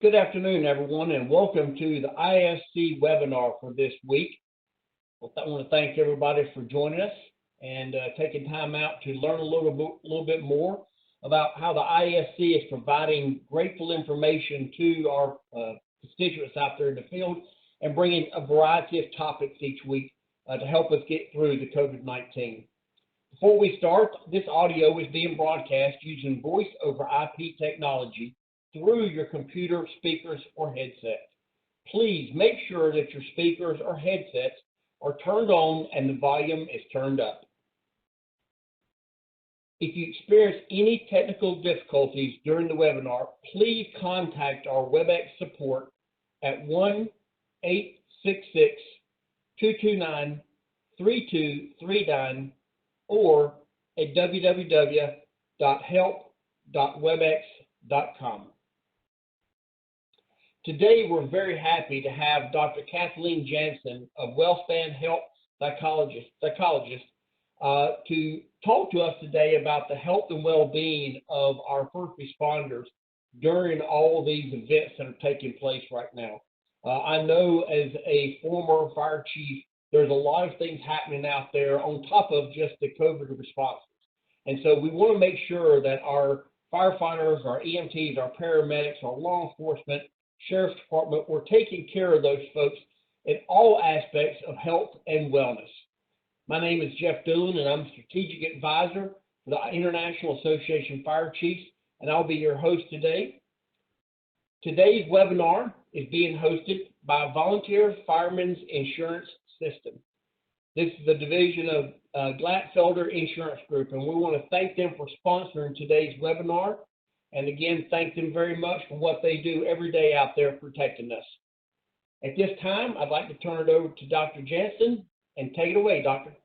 Good afternoon, everyone, and welcome to the ISC webinar for this week. I want to thank everybody for joining us and taking time out to learn a little bit more about how the ISC is providing grateful information to our constituents out there in the field and bringing a variety of topics each week to help us get through the COVID-19. Before we start, this audio is being broadcast using voice over IP technology through your computer, speakers, or headsets. Please make sure that your speakers or headsets are turned on and the volume is turned up. If you experience any technical difficulties during the webinar, please contact our WebEx support at 1-866-229-3239 or at www.help.webex.com. Today, we're very happy to have Dr. KathleenJansen of WellSpan Health Psychologist to talk to us today about the health and well-being of our first responders during all these events that are taking place right now. I know as a former fire chief, there's a lot of things happening out there on top of just the COVID responses. And so we want to make sure that our firefighters, our EMTs, our paramedics, our law enforcement, Sheriff's Department, we're taking care of those folks in all aspects of health and wellness. My name is Jeff Doolan, and I'm Strategic Advisor for the International Association of Fire Chiefs, and I'll be your host today. Today's webinar is being hosted by Volunteer Firemen's Insurance System. This is the division of Glatfelder Insurance Group, and we want to thank them for sponsoring today's webinar. And again, thank them very much for what they do every day out there protecting us. At this time, I'd like to turn it over to Dr. Jansen, and take it away, Doctor.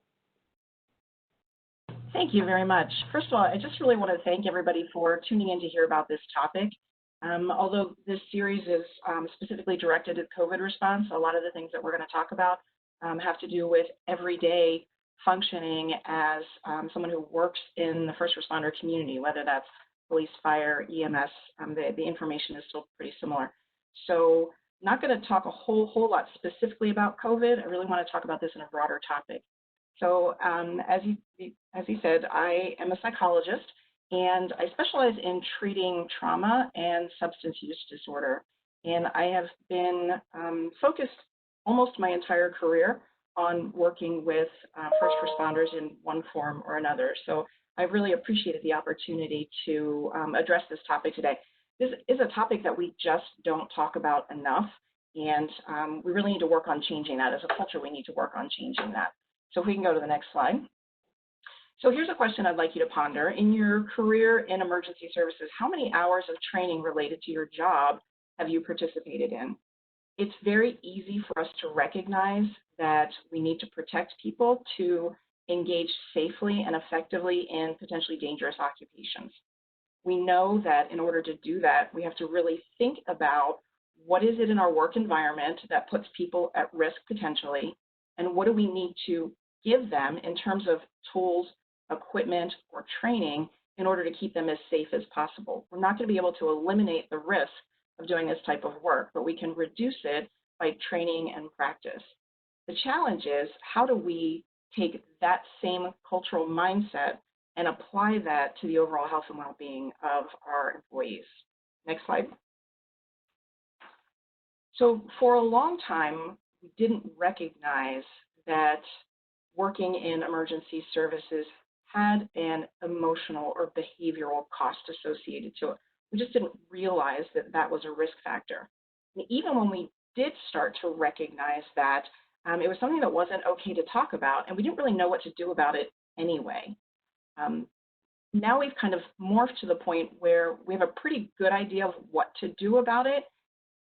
Thank you very much. First of all, I just really want to thank everybody for tuning in to hear about this topic. Although this series is specifically directed at COVID response, a lot of the things that we're going to talk about have to do with everyday functioning as someone who works in the first responder community, whether that's police, fire, EMS, the information is still pretty similar. So not going to talk a whole lot specifically about COVID. I really want to talk about this in a broader topic. So as he said, I am a psychologist, and I specialize in treating trauma and substance use disorder. And I have been focused almost my entire career on working with first responders in one form or another. So I've really appreciated the opportunity to address this topic today. This is a topic that we just don't talk about enough, and we really need to work on changing that. As a culture, we need to work on changing that. So if we can go to the next slide. So here's a question I'd like you to ponder. In your career in emergency services, how many hours of training related to your job have you participated in? It's very easy for us to recognize that we need to protect people, to engage safely and effectively in potentially dangerous occupations. We know that in order to do that, we have to really think about what is it in our work environment that puts people at risk potentially, and what do we need to give them in terms of tools, equipment, or training in order to keep them as safe as possible. We're not going to be able to eliminate the risk of doing this type of work, but we can reduce it by training and practice. The challenge is, how do we take that same cultural mindset and apply that to the overall health and well-being of our employees? Next slide. So for a long time, we didn't recognize that working in emergency services had an emotional or behavioral cost associated to it. We just didn't realize that that was a risk factor. And even when we did start to recognize that, it was something that wasn't okay to talk about, and we didn't really know what to do about it anyway. Now we've kind of morphed to the point where we have a pretty good idea of what to do about it,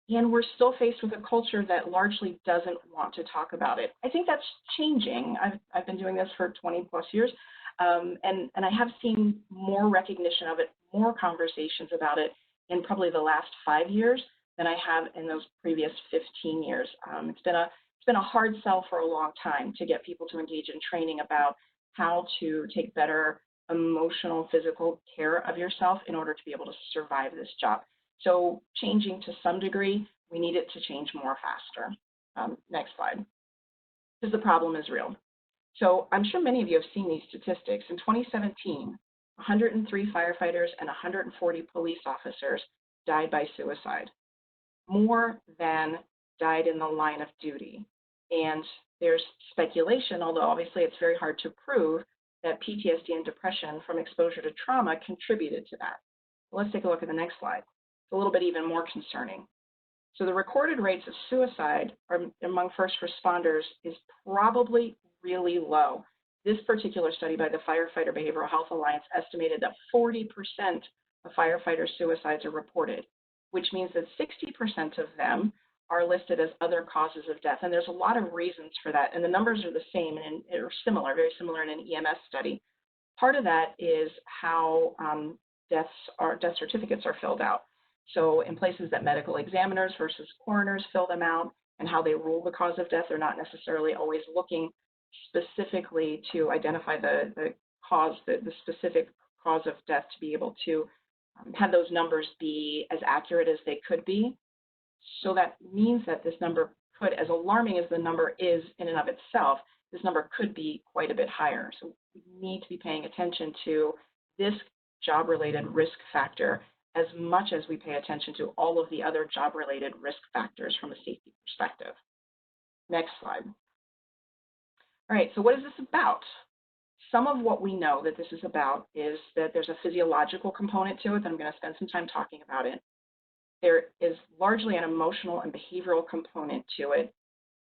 and we're still faced with a culture that largely doesn't want to talk about it. I think that's changing. I've been doing this for 20 plus years, and I have seen more recognition of it, more conversations about it in probably the last 5 years than I have in those previous 15 years. It's been a hard sell for a long time to get people to engage in training about how to take better emotional, physical care of yourself in order to be able to survive this job. So changing to some degree, we need it to change more faster. Next slide, because the problem is real. So I'm sure many of you have seen these statistics. In 2017, 103 firefighters and 140 police officers died by suicide, more than died in the line of duty. And there's speculation, although obviously it's very hard to prove, that PTSD and depression from exposure to trauma contributed to that. Let's take a look at the next slide. It's a little bit even more concerning. So the recorded rates of suicide among first responders is probably really low. This particular study by the Firefighter Behavioral Health Alliance estimated that 40% of firefighter suicides are reported, which means that 60% of them are listed as other causes of death. And there's a lot of reasons for that. And the numbers are the same and are similar, very similar in an EMS study. Part of that is how death certificates are filled out. So in places that medical examiners versus coroners fill them out and how they rule the cause of death, they're not necessarily always looking specifically to identify the cause, the specific cause of death, to be able to have those numbers be as accurate as they could be. So that means that this number could, as alarming as the number is in and of itself, this number could be quite a bit higher. So we need to be paying attention to this job-related risk factor as much as we pay attention to all of the other job-related risk factors from a safety perspective. Next slide. All right, so what is this about? Some of what we know that this is about is that there's a physiological component to it that I'm going to spend some time talking about it. There is largely an emotional and behavioral component to it.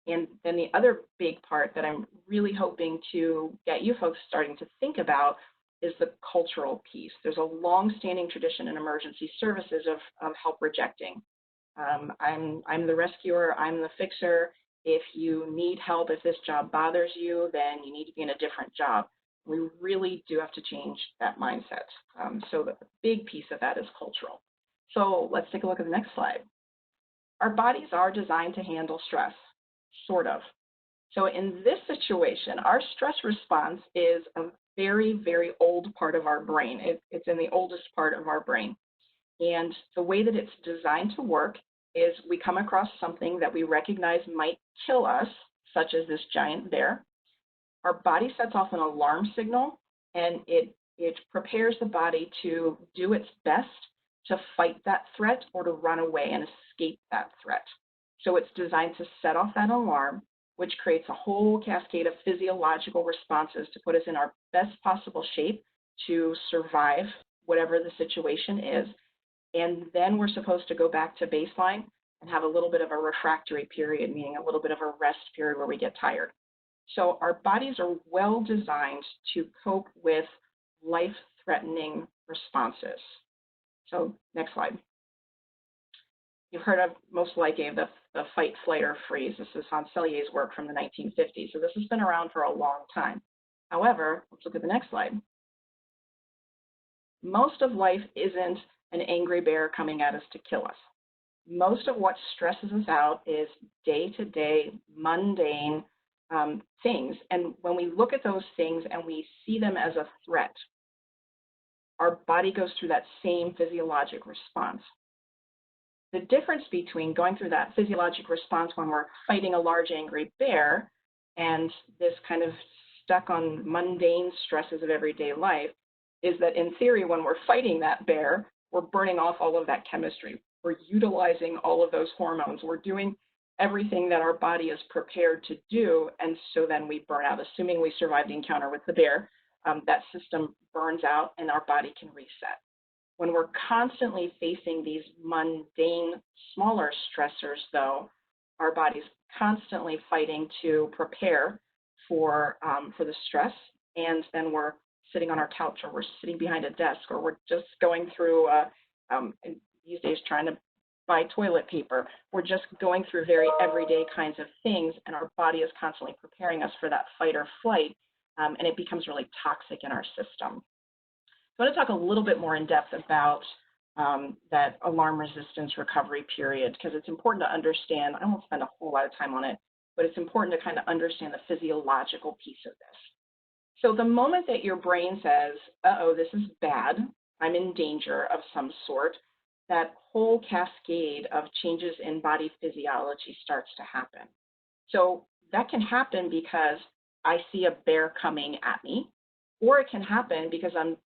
And then the other big part that I'm really hoping to get you folks starting to think about is the cultural piece. There's a long-standing tradition in emergency services of help rejecting. I'm the rescuer, I'm the fixer. If you need help, if this job bothers you, then you need to be in a different job. We really do have to change that mindset. So the big piece of that is cultural. So let's take a look at the next slide. Our bodies are designed to handle stress, sort of. So in this situation, our stress response is a very, very old part of our brain. It's in the oldest part of our brain. And the way that it's designed to work is we come across something that we recognize might kill us, such as this giant bear. Our body sets off an alarm signal, and it prepares the body to do its best to fight that threat or to run away and escape that threat. So it's designed to set off that alarm, which creates a whole cascade of physiological responses to put us in our best possible shape to survive whatever the situation is. And then we're supposed to go back to baseline and have a little bit of a refractory period, meaning a little bit of a rest period where we get tired. So our bodies are well designed to cope with life-threatening responses. So next slide. You've heard of most likely the fight, flight, or freeze. This is Hanselier's work from the 1950s. So this has been around for a long time. However, let's look at the next slide. Most of life isn't an angry bear coming at us to kill us. Most of what stresses us out is day-to-day, mundane things. And when we look at those things and we see them as a threat, our body goes through that same physiologic response. The difference between going through that physiologic response when we're fighting a large angry bear and this kind of stuck on mundane stresses of everyday life is that in theory, when we're fighting that bear, we're burning off all of that chemistry. We're utilizing all of those hormones. We're doing everything that our body is prepared to do, and so then we burn out. Assuming we survive the encounter with the bear, that system burns out and our body can reset. When we're constantly facing these mundane, smaller stressors, though, our body's constantly fighting to prepare for the stress, and then we're sitting on our couch, or we're sitting behind a desk, or we're just going through, these days, trying to buy toilet paper. We're just going through very everyday kinds of things, and our body is constantly preparing us for that fight or flight, and it becomes really toxic in our system. So I want to talk a little bit more in depth about that alarm resistance recovery period, because it's important to understand. I won't spend a whole lot of time on it, but it's important to kind of understand the physiological piece of this. So the moment that your brain says, uh-oh, this is bad, I'm in danger of some sort, that whole cascade of changes in body physiology starts to happen. So that can happen because I see a bear coming at me, or it can happen because I'm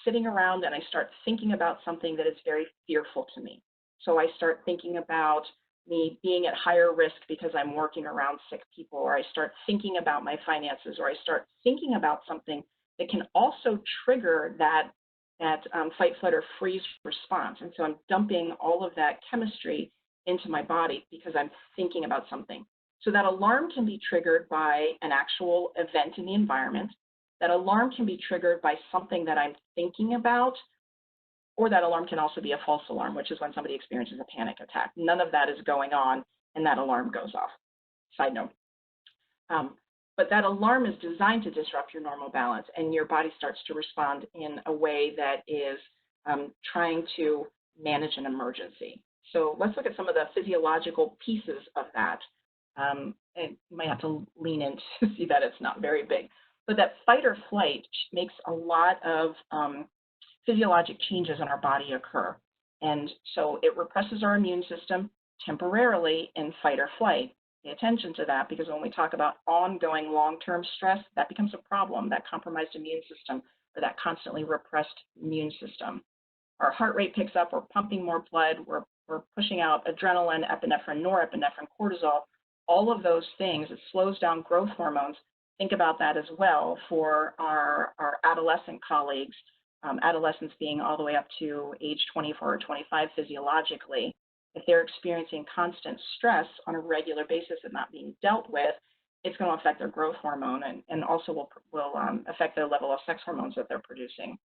sitting around and I start thinking about something that is very fearful to me. So I start thinking about me being at higher risk because I'm working around sick people, or I start thinking about my finances, or I start thinking about something that can also trigger that fight, flight, or freeze response. And so I'm dumping all of that chemistry into my body because I'm thinking about something. So that alarm can be triggered by an actual event in the environment. That alarm can be triggered by something that I'm thinking about, or that alarm can also be a false alarm, which is when somebody experiences a panic attack. None of that is going on, and that alarm goes off. Side note. But that alarm is designed to disrupt your normal balance, and your body starts to respond in a way that is trying to manage an emergency. So let's look at some of the physiological pieces of that. And you might have to lean in to see that it's not very big. But that fight or flight makes a lot of physiologic changes in our body occur. And so it represses our immune system temporarily in fight or flight. Pay attention to that, because when we talk about ongoing long-term stress, that becomes a problem, that compromised immune system, or that constantly repressed immune system. Our heart rate picks up, we're pumping more blood, we're pushing out adrenaline, epinephrine, norepinephrine, cortisol, all of those things. It slows down growth hormones. Think about that as well for our adolescent colleagues, adolescents being all the way up to age 24 or 25 physiologically. If they're experiencing constant stress on a regular basis and not being dealt with, it's going to affect their growth hormone and also will affect their level of sex hormones that they're producing.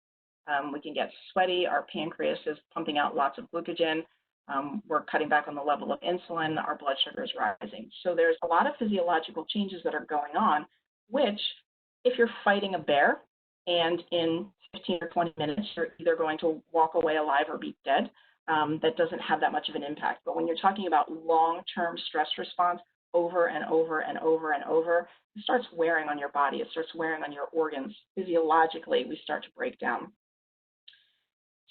We can get sweaty. Our pancreas is pumping out lots of glycogen. We're cutting back on the level of insulin. Our blood sugar is rising. So there's a lot of physiological changes that are going on, which if you're fighting a bear and in 15 or 20 minutes, you're either going to walk away alive or be dead, that doesn't have that much of an impact. But when you're talking about long-term stress response over and over and over and over, it starts wearing on your body. It starts wearing on your organs. Physiologically, we start to break down.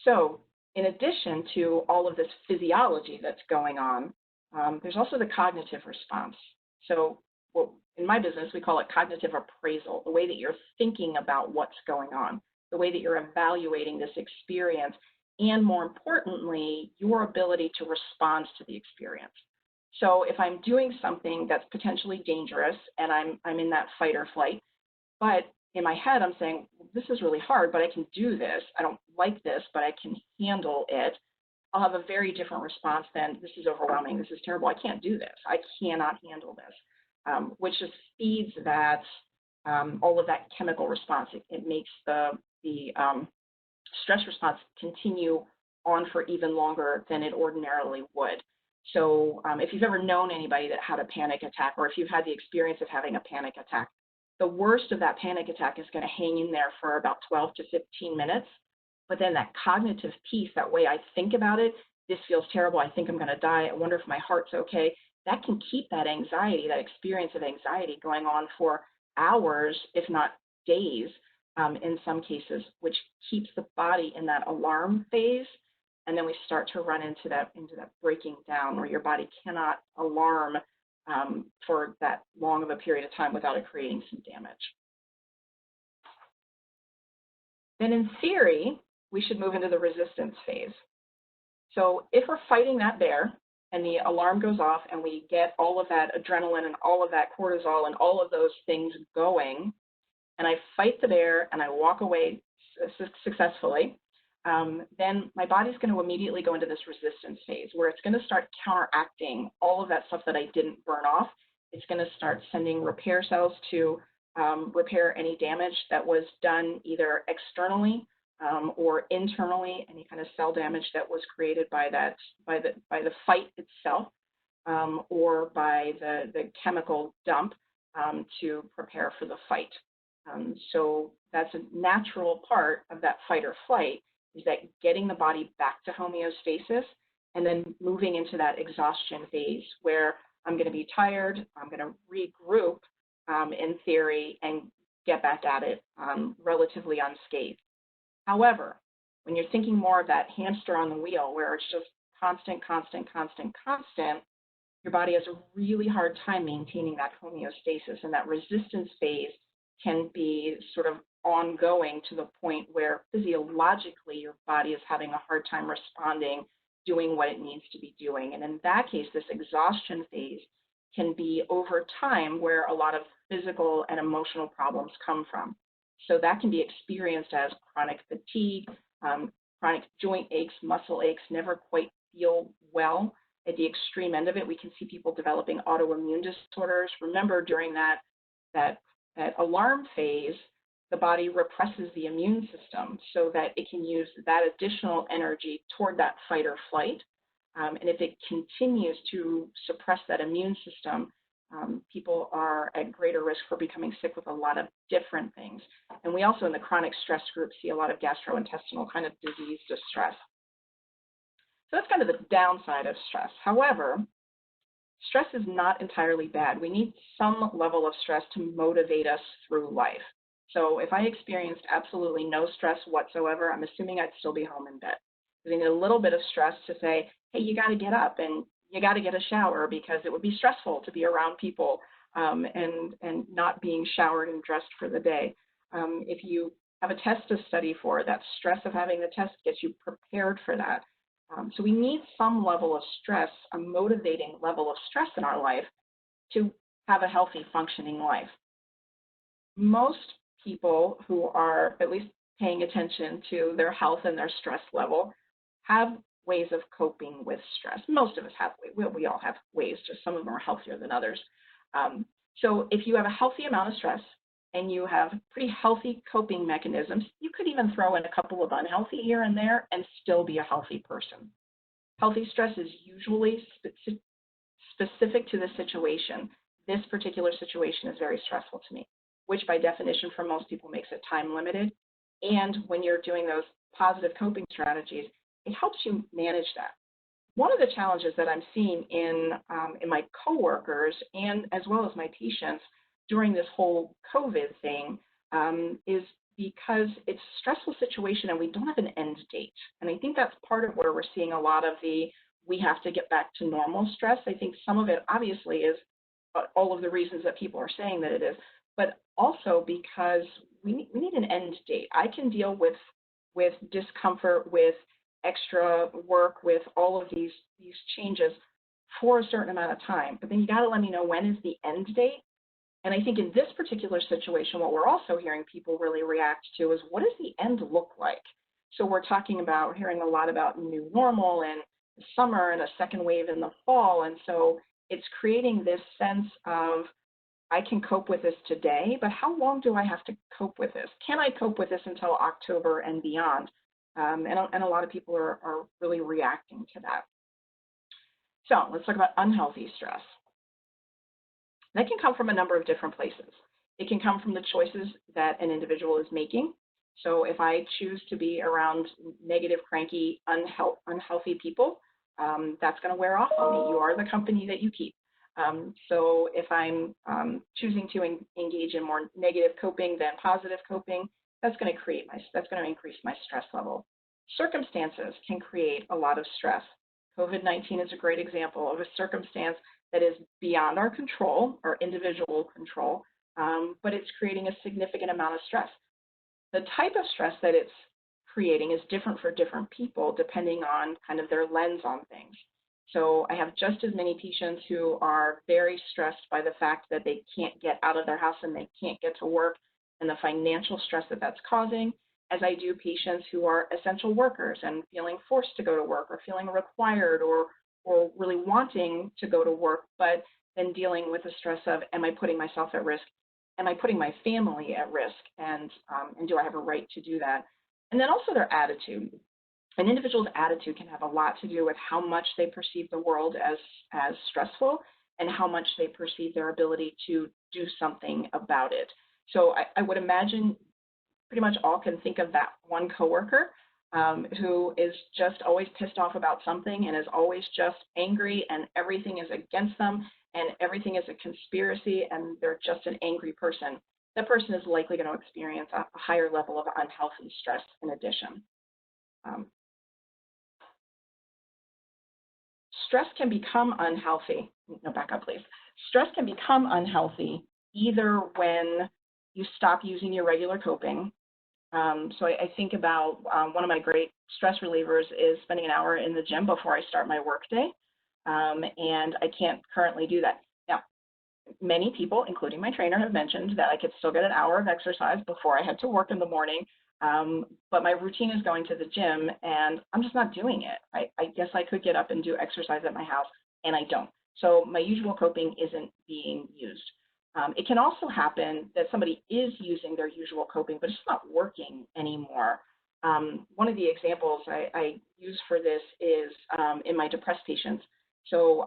So in addition to all of this physiology that's going on, there's also the cognitive response. So in my business, we call it cognitive appraisal, the way that you're thinking about what's going on, the way that you're evaluating this experience, and more importantly, your ability to respond to the experience. So if I'm doing something that's potentially dangerous and I'm in that fight or flight, but in my head I'm saying, this is really hard, but I can do this. I don't like this, but I can handle it. I'll have a very different response than, this is overwhelming, this is terrible, I can't do this, I cannot handle this, which just feeds that, all of that chemical response. It makes the stress response continue on for even longer than it ordinarily would. So if you've ever known anybody that had a panic attack, or if you've had the experience of having a panic attack, the worst of that panic attack is going to hang in there for about 12 to 15 minutes. But then that cognitive piece, that way I think about it, this feels terrible, I think I'm going to die, I wonder if my heart's okay, that can keep that anxiety, that experience of anxiety going on for hours, if not days, in some cases, which keeps the body in that alarm phase. And then we start to run into that breaking down, where your body cannot alarm for that long of a period of time without it creating some damage. Then in theory, we should move into the resistance phase. So if we're fighting that bear and the alarm goes off and we get all of that adrenaline and all of that cortisol and all of those things going, and I fight the bear and I walk away successfully, then my body's going to immediately go into this resistance phase, where it's going to start counteracting all of that stuff that I didn't burn off. It's going to start sending repair cells to repair any damage that was done either externally or internally, any kind of cell damage that was created by the fight itself, or by the chemical dump to prepare for the fight. So that's a natural part of that fight or flight, is that getting the body back to homeostasis and then moving into that exhaustion phase, where I'm going to be tired, I'm going to regroup in theory and get back at it relatively unscathed. However, When you're thinking more of that hamster on the wheel where it's just constant, constant, constant, constant, your body has a really hard time maintaining that homeostasis, and that resistance phase can be sort of ongoing to the point where physiologically your body is having a hard time responding, doing what it needs to be doing. And in that case, this exhaustion phase can be over time where a lot of physical and emotional problems come from. So that can be experienced as chronic fatigue, chronic joint aches, muscle aches, never quite feel well. At the extreme end of it, we can see people developing autoimmune disorders. Remember, during that alarm phase, the body represses the immune system so that it can use that additional energy toward that fight or flight. And if it continues to suppress that immune system, people are at greater risk for becoming sick with a lot of different things. And we also in the chronic stress group see a lot of gastrointestinal kind of disease distress. So that's kind of the downside of stress. However, stress is not entirely bad. We need some level of stress to motivate us through life. So if I experienced absolutely no stress whatsoever, I'm assuming I'd still be home in bed. We need a little bit of stress to say, hey, you got to get up and you got to get a shower, because it would be stressful to be around people and not being showered and dressed for the day. If you have a test to study for, that stress of having the test gets you prepared for that. So we need some level of stress, a motivating level of stress in our life to have a healthy, functioning life. Most people who are at least paying attention to their health and their stress level have ways of coping with stress. Most of us have, we all have ways, just some of them are healthier than others. So if you have a healthy amount of stress and you have pretty healthy coping mechanisms, you could even throw in a couple of unhealthy here and there and still be a healthy person. Healthy stress is usually specific to the situation. This particular situation is very stressful to me, which by definition for most people makes it time limited. And when you're doing those positive coping strategies, it helps you manage that. One of the challenges that I'm seeing in my coworkers and as well as my patients during this whole COVID thing is because it's a stressful situation and we don't have an end date. And I think that's part of where we're seeing a lot of the we have to get back to normal stress. I think some of it obviously is all of the reasons that people are saying that it is, but also because we need an end date. I can deal with discomfort, with extra work, with all of these changes for a certain amount of time, but then you got to let me know when is the end date. And I think in this particular situation, what we're also hearing people really react to is what does the end look like? So we're hearing a lot about new normal and the summer and a second wave in the fall. And so it's creating this sense of I can cope with this today, but how long do I have to cope with this? Can I cope with this until October and beyond? And a lot of people are really reacting to that. So let's talk about unhealthy stress. That can come from a number of different places. It can come from the choices that an individual is making. So if I choose to be around negative, cranky, unhealthy people, that's going to wear off on me. You are the company that you keep. So if I'm choosing to engage in more negative coping than positive coping, that's going to increase my stress level. Circumstances can create a lot of stress. COVID-19 is a great example of a circumstance that is beyond our control, our individual control, but it's creating a significant amount of stress. The type of stress that it's creating is different for different people depending on kind of their lens on things. So I have just as many patients who are very stressed by the fact that they can't get out of their house and they can't get to work and the financial stress that that's causing, as I do patients who are essential workers and feeling forced to go to work or feeling required or really wanting to go to work, but then dealing with the stress of, am I putting myself at risk? Am I putting my family at risk? And do I have a right to do that? And then also their attitude. An individual's attitude can have a lot to do with how much they perceive the world as stressful and how much they perceive their ability to do something about it. So I would imagine pretty much all can think of that one coworker who is just always pissed off about something and is always just angry and everything is against them and everything is a conspiracy and they're just an angry person. That person is likely going to experience a higher level of unhealthy stress in addition. Stress can become unhealthy. No, back up, please. Stress can become unhealthy either when you stop using your regular coping. So I think about one of my great stress relievers is spending an hour in the gym before I start my workday, and I can't currently do that. Now, many people, including my trainer, have mentioned that I could still get an hour of exercise before I head to work in the morning, but my routine is going to the gym, and I'm just not doing it. I guess I could get up and do exercise at my house, and I don't. So my usual coping isn't being used. It can also happen that somebody is using their usual coping, but it's not working anymore. One of the examples I use for this is in my depressed patients. So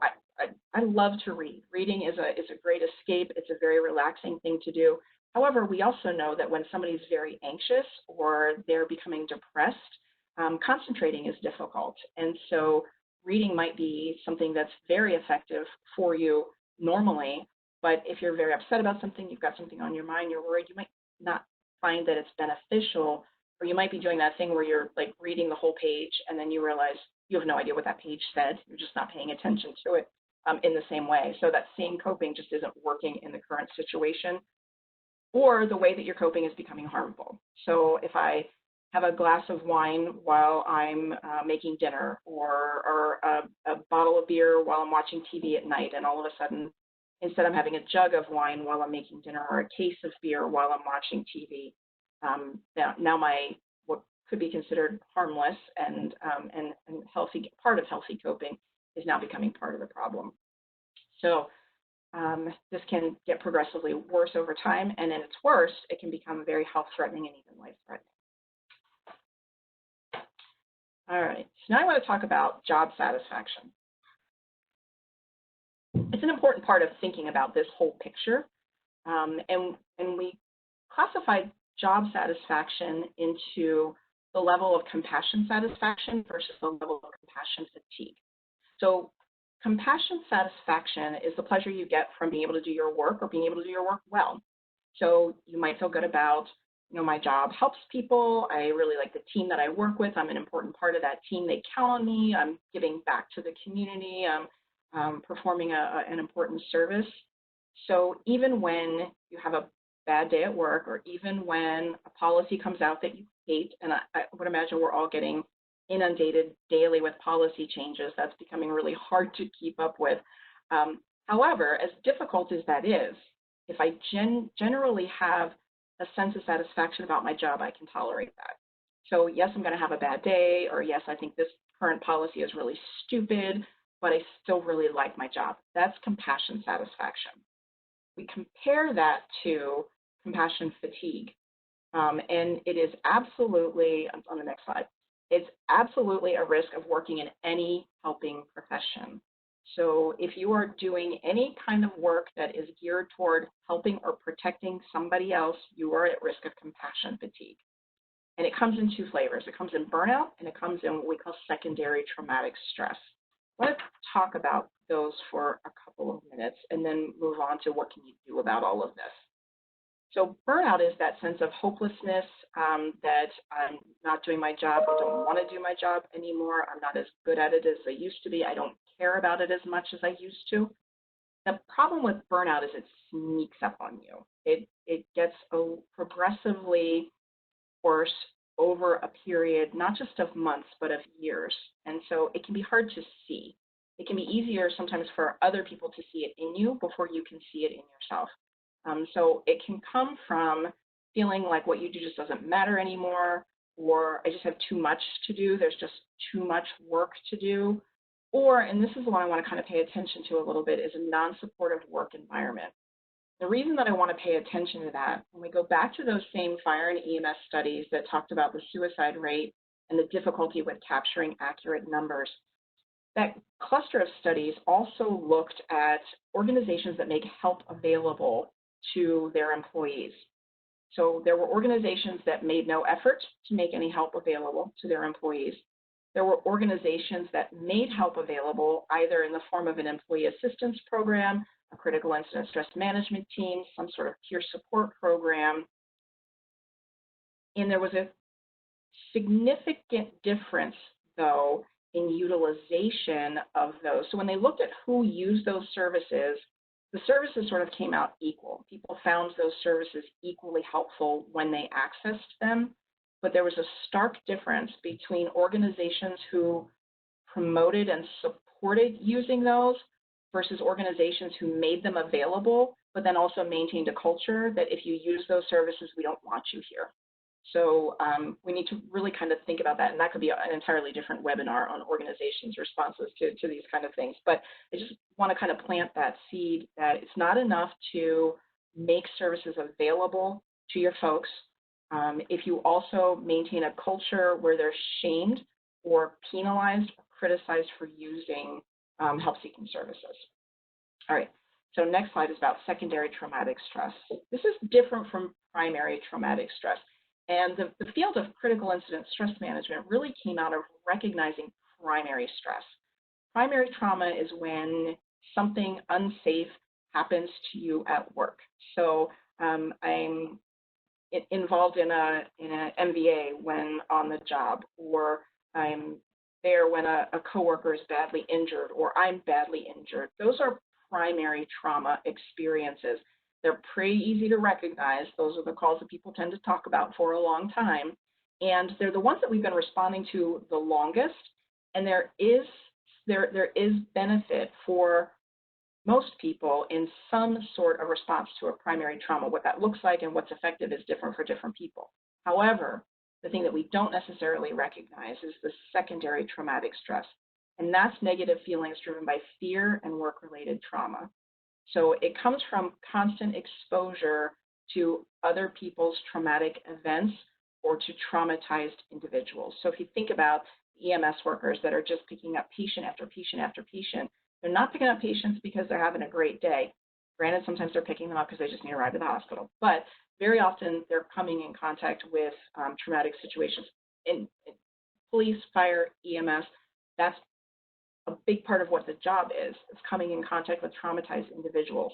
I love to read. Reading is a great escape. It's a very relaxing thing to do. However, we also know that when somebody's very anxious or they're becoming depressed, concentrating is difficult. And so reading might be something that's very effective for you normally. But if you're very upset about something, you've got something on your mind, you're worried, you might not find that it's beneficial, or you might be doing that thing where you're like reading the whole page and then you realize you have no idea what that page said. You're just not paying attention to it in the same way. So that same coping just isn't working in the current situation, or the way that you're coping is becoming harmful. So if I have a glass of wine while I'm making dinner, or a bottle of beer while I'm watching TV at night, and all of a sudden, instead I'm having a jug of wine while I'm making dinner, or a case of beer while I'm watching TV, now my what could be considered harmless and healthy part of healthy coping is now becoming part of the problem. So this can get progressively worse over time, and in its worst, it can become very health-threatening and even life-threatening. All right, so now I want to talk about job satisfaction. It's an important part of thinking about this whole picture, and we classified job satisfaction into the level of compassion satisfaction versus the level of compassion fatigue. So compassion satisfaction is the pleasure you get from being able to do your work or being able to do your work well. So you might feel good about, my job helps people. I really like the team that I work with. I'm an important part of that team. They count on me. I'm giving back to the community. I'm performing an important service. So even when you have a bad day at work, or even when a policy comes out that you hate, and I would imagine we're all getting inundated daily with policy changes, that's becoming really hard to keep up with. However, as difficult as that is, if I generally have a sense of satisfaction about my job, I can tolerate that. So yes, I'm going to have a bad day, or yes, I think this current policy is really stupid, but I still really like my job. That's compassion satisfaction. We compare that to compassion fatigue, and it is absolutely, on the next slide, it's absolutely a risk of working in any helping profession. So if you are doing any kind of work that is geared toward helping or protecting somebody else, you are at risk of compassion fatigue. And it comes in two flavors. It comes in burnout, and it comes in what we call secondary traumatic stress. Let's talk about those for a couple of minutes and then move on to what can you do about all of this. So burnout is that sense of hopelessness, that I'm not doing my job, I don't want to do my job anymore, I'm not as good at it as I used to be, I don't care about it as much as I used to. The problem with burnout is it sneaks up on you. It gets progressively worse over a period, not just of months, but of years. And so it can be hard to see. It can be easier sometimes for other people to see it in you before you can see it in yourself. So it can come from feeling like what you do just doesn't matter anymore, or I just have too much to do, there's just too much work to do, or, and this is the one I want to kind of pay attention to a little bit, is a non-supportive work environment. The reason that I want to pay attention to that, when we go back to those same fire and EMS studies that talked about the suicide rate and the difficulty with capturing accurate numbers, that cluster of studies also looked at organizations that make help available to their employees. So there were organizations that made no effort to make any help available to their employees. There were organizations that made help available either in the form of an employee assistance program, a critical incident stress management team, some sort of peer support program. And there was a Significant difference, though, in utilization of those. So when they looked at who used those services, the services sort of came out equal. People found those services equally helpful when they accessed them, but there was a stark difference between organizations who promoted and supported using those versus organizations who made them available, but then also maintained a culture that if you use those services, we don't want you here. So we need to really kind of think about that, and that could be an entirely different webinar on organizations' responses to these kind of things. But I just want to kind of plant that seed that it's not enough to make services available to your folks if you also maintain a culture where they're shamed or penalized or criticized for using help-seeking services. All right, so next slide is about secondary traumatic stress. This is different from primary traumatic stress. And the field of critical incident stress management really came out of recognizing primary stress. Primary trauma is when something unsafe happens to you at work. So I'm involved in an MVA when on the job, or I'm there when a coworker is badly injured, or I'm badly injured. Those are primary trauma experiences. They're pretty easy to recognize. Those are the calls that people tend to talk about for a long time. And they're the ones that we've been responding to the longest. And there is benefit for most people in some sort of response to a primary trauma. What that looks like and what's effective is different for different people. However, the thing that we don't necessarily recognize is the secondary traumatic stress. And that's negative feelings driven by fear and work-related trauma. So it comes from constant exposure to other people's traumatic events or to traumatized individuals. So if you think about EMS workers that are just picking up patient after patient after patient, they're not picking up patients because they're having a great day. Granted, sometimes they're picking them up because they just need a ride to the hospital. But very often they're coming in contact with traumatic situations. In police, fire, EMS, that's a big part of what the job is coming in contact with traumatized individuals.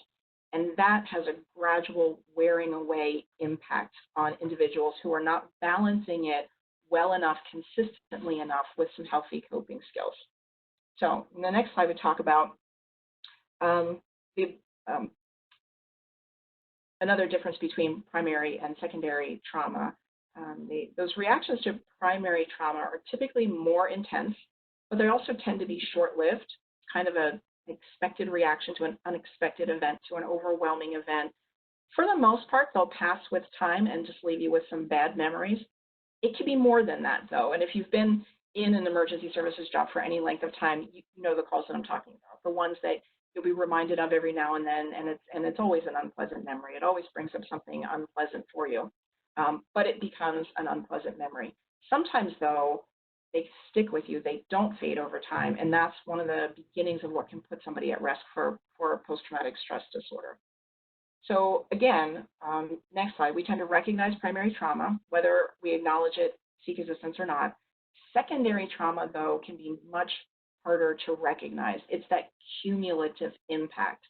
And that has a gradual wearing away impact on individuals who are not balancing it well enough, consistently enough with some healthy coping skills. So in the next slide, we talk about another difference between primary and secondary trauma. Those reactions to primary trauma are typically more intense, but they also tend to be short-lived, kind of an expected reaction to an unexpected event, to an overwhelming event. For the most part, they'll pass with time and just leave you with some bad memories. It can be more than that, though, and if you've been in an emergency services job for any length of time, you know the calls that I'm talking about, the ones that you'll be reminded of every now and then, and it's always an unpleasant memory. It always brings up something unpleasant for you, but it becomes an unpleasant memory. Sometimes, though, they stick with you. They don't fade over time, and that's one of the beginnings of what can put somebody at risk for post-traumatic stress disorder. So again, next slide, we tend to recognize primary trauma, whether we acknowledge it, seek assistance or not. Secondary trauma, though, can be much harder to recognize. It's that cumulative impact.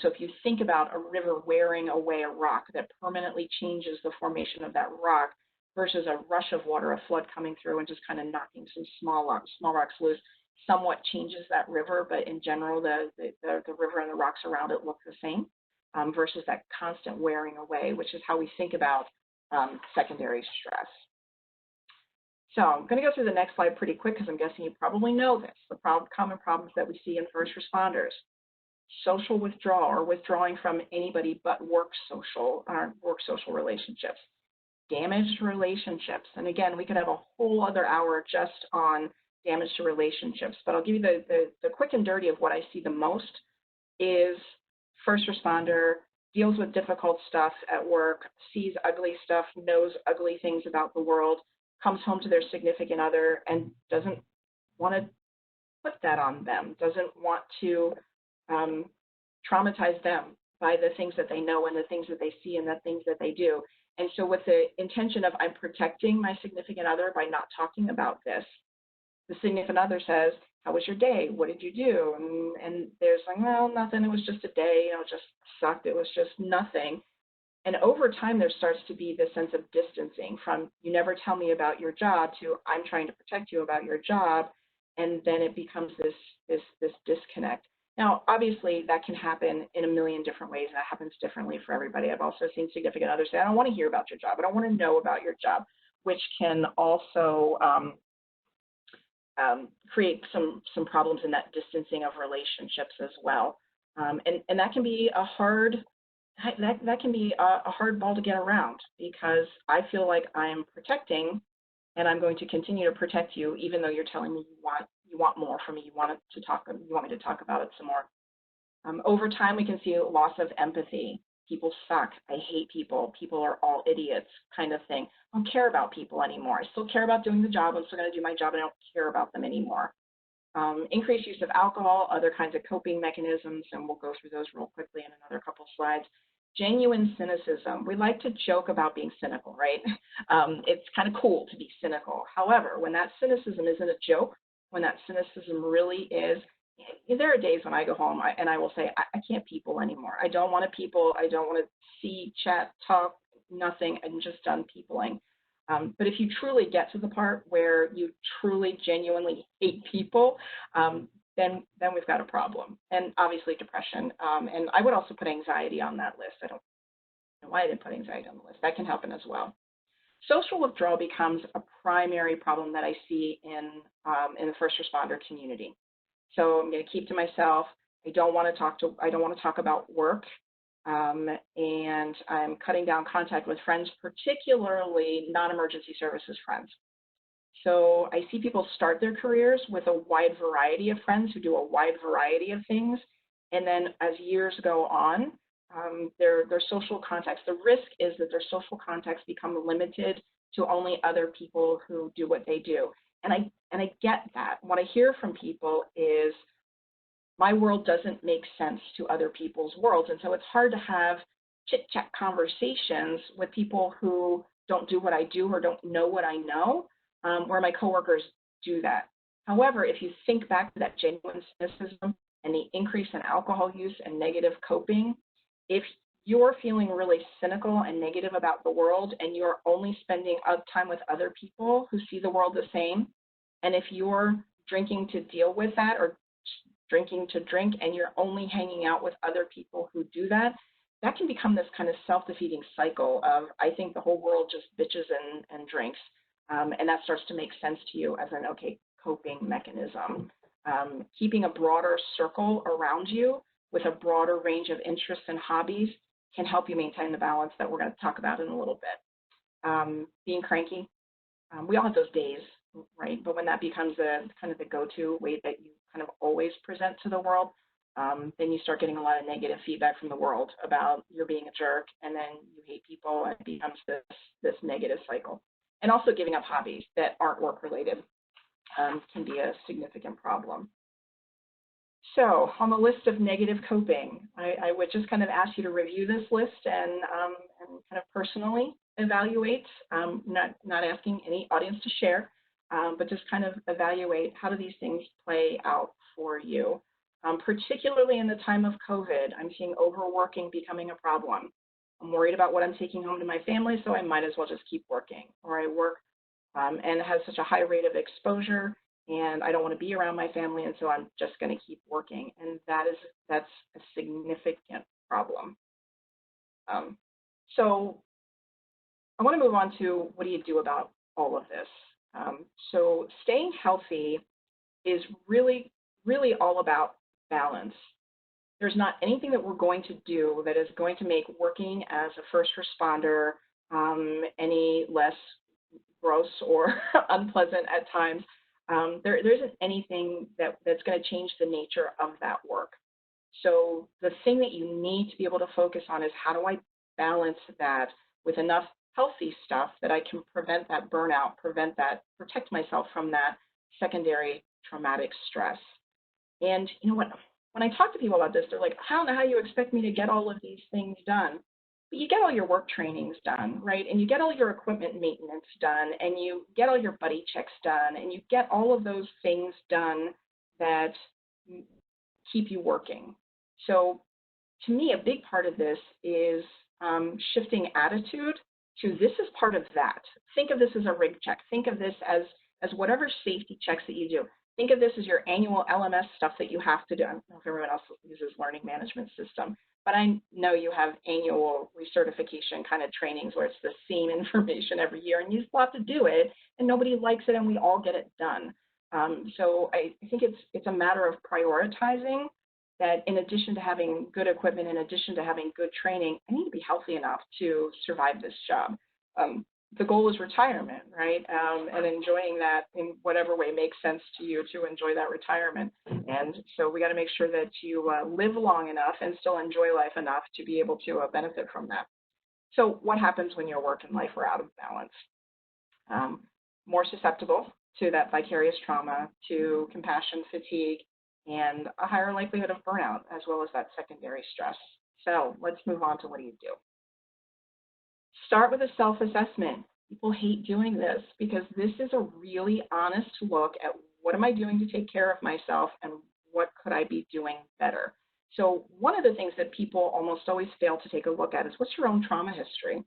So if you think about a river wearing away a rock that permanently changes the formation of that rock versus a rush of water, a flood coming through and just kind of knocking some small rocks loose, somewhat changes that river, but in general, the river and the rocks around it look the same, versus that constant wearing away, which is how we think about secondary stress. So I'm going to go through the next slide pretty quick because I'm guessing you probably know this, the common problems that we see in first responders. Social withdrawal, or withdrawing from anybody but work social relationships. Damaged relationships, and again, we could have a whole other hour just on damage to relationships, but I'll give you the quick and dirty of what I see the most is first responder, deals with difficult stuff at work, sees ugly stuff, knows ugly things about the world, comes home to their significant other and doesn't want to put that on them, doesn't want to traumatize them by the things that they know and the things that they see and the things that they do. And so with the intention of I'm protecting my significant other by not talking about this, the significant other says, how was your day? What did you do? And they're saying, well, nothing. It was just a day. It just sucked. It was just nothing. And over time, there starts to be this sense of distancing from you never tell me about your job to I'm trying to protect you about your job. And then it becomes this disconnect. Now, obviously, that can happen in a million different ways. That happens differently for everybody. I've also seen significant others say, I don't want to hear about your job. I don't want to know about your job, which can also create some problems in that distancing of relationships as well. And that can be a hard ball to get around, because I feel like I'm protecting and I'm going to continue to protect you even though you're telling me you want more from me, you want me to talk about it some more. Over time, we can see a loss of empathy. People suck. I hate people. People are all idiots, kind of thing. I don't care about people anymore. I still care about doing the job. I'm still going to do my job, and I don't care about them anymore. Increased use of alcohol, other kinds of coping mechanisms, and we'll go through those real quickly in another couple slides. Genuine cynicism. We like to joke about being cynical, right? It's kind of cool to be cynical. However, when that cynicism isn't a joke, when that cynicism really is, there are days when I go home and I will say, I can't people anymore. I don't want to people. I don't want to see, chat, talk, nothing. I'm just done peopling. But if you truly get to the part where you truly, genuinely hate people, then we've got a problem. And obviously depression. And I would also put anxiety on that list. I don't know why I didn't put anxiety on the list. That can happen as well. Social withdrawal becomes a primary problem that I see in the first responder community. So I'm going to keep to myself. I don't want to talk about work. And I'm cutting down contact with friends, particularly non-emergency services friends. So I see people start their careers with a wide variety of friends who do a wide variety of things. And then as years go on, their social contacts, the risk is that their social contacts become limited to only other people who do what they do. And I get that. What I hear from people is, my world doesn't make sense to other people's worlds. And so it's hard to have chit-chat conversations with people who don't do what I do or don't know what I know, where my coworkers do that. However, if you think back to that genuine cynicism and the increase in alcohol use and negative coping, if you're feeling really cynical and negative about the world and you're only spending time with other people who see the world the same, and if you're drinking to deal with that or drinking to drink and you're only hanging out with other people who do that, that can become this kind of self-defeating cycle of, I think the whole world just bitches and drinks. And that starts to make sense to you as an coping mechanism. Keeping a broader circle around you with a broader range of interests and hobbies can help you maintain the balance that we're going to talk about in a little bit. Being cranky, we all have those days, right? But when that becomes kind of the go-to way that you kind of always present to the world, then you start getting a lot of negative feedback from the world about you're being a jerk, and then you hate people, and it becomes this negative cycle. And also giving up hobbies that aren't work-related can be a significant problem. So on the list of negative coping, I would just kind of ask you to review this list and kind of personally evaluate, not asking any audience to share, but just kind of evaluate how do these things play out for you. Particularly in the time of COVID, I'm seeing overworking becoming a problem. I'm worried about what I'm taking home to my family, so I might as well just keep working. Or I work and it has such a high rate of exposure, and I don't want to be around my family, and so I'm just going to keep working. And that's a significant problem. So I want to move on to what do you do about all of this? So staying healthy is really, really all about balance. There's not anything that we're going to do that is going to make working as a first responder any less gross or unpleasant at times. There isn't anything that's going to change the nature of that work. So the thing that you need to be able to focus on is how do I balance that with enough healthy stuff that I can prevent that burnout, protect myself from that secondary traumatic stress. And you know what? When I talk to people about this, they're like, I don't know how you expect me to get all of these things done. But you get all your work trainings done, right? And you get all your equipment maintenance done, and you get all your buddy checks done, and you get all of those things done that keep you working. So to me, a big part of this is shifting attitude to this is part of that. Think of this as a rig check. Think of this as whatever safety checks that you do. Think of this as your annual LMS stuff that you have to do. I don't know if everyone else uses learning management system, but I know you have annual recertification kind of trainings where it's the same information every year and you still have to do it and nobody likes it and we all get it done. So I think it's a matter of prioritizing that in addition to having good equipment, in addition to having good training, I need to be healthy enough to survive this job. The goal is retirement, right? And enjoying that in whatever way makes sense to you to enjoy that retirement. And so we got to make sure that you live long enough and still enjoy life enough to be able to benefit from that. So what happens when your work and life are out of balance? More susceptible to that vicarious trauma, to compassion fatigue, and a higher likelihood of burnout, as well as that secondary stress. So let's move on to what do you do? Start with a self-assessment. People hate doing this because this is a really honest look at what am I doing to take care of myself and what could I be doing better. So one of the things that people almost always fail to take a look at is what's your own trauma history?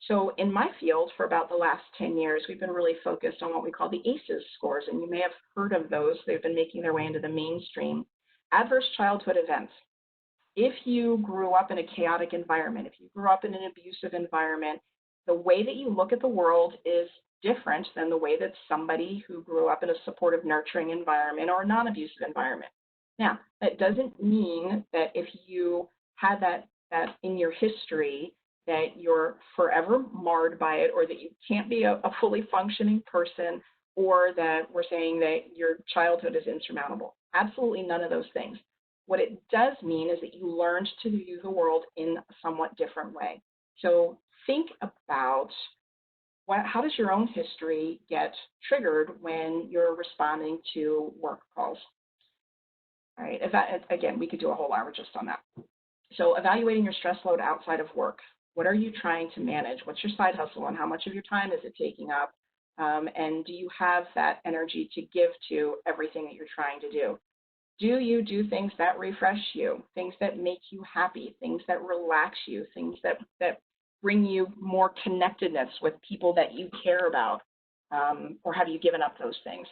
So in my field, for about the last 10 years, we've been really focused on what we call the ACEs scores, and you may have heard of those. They've been making their way into the mainstream. Adverse childhood events. If you grew up in a chaotic environment, if you grew up in an abusive environment, the way that you look at the world is different than the way that somebody who grew up in a supportive, nurturing environment or a non-abusive environment. Now, that doesn't mean that if you had that in your history, that you're forever marred by it, or that you can't be a fully functioning person, or that we're saying that your childhood is insurmountable. Absolutely none of those things. What it does mean is that you learned to view the world in a somewhat different way. So think about how does your own history get triggered when you're responding to work calls? All right, again, we could do a whole hour just on that. So evaluating your stress load outside of work. What are you trying to manage? What's your side hustle and how much of your time is it taking up? And do you have that energy to give to everything that you're trying to do? Do you do things that refresh you, things that make you happy, things that relax you, things that bring you more connectedness with people that you care about? Or have you given up those things?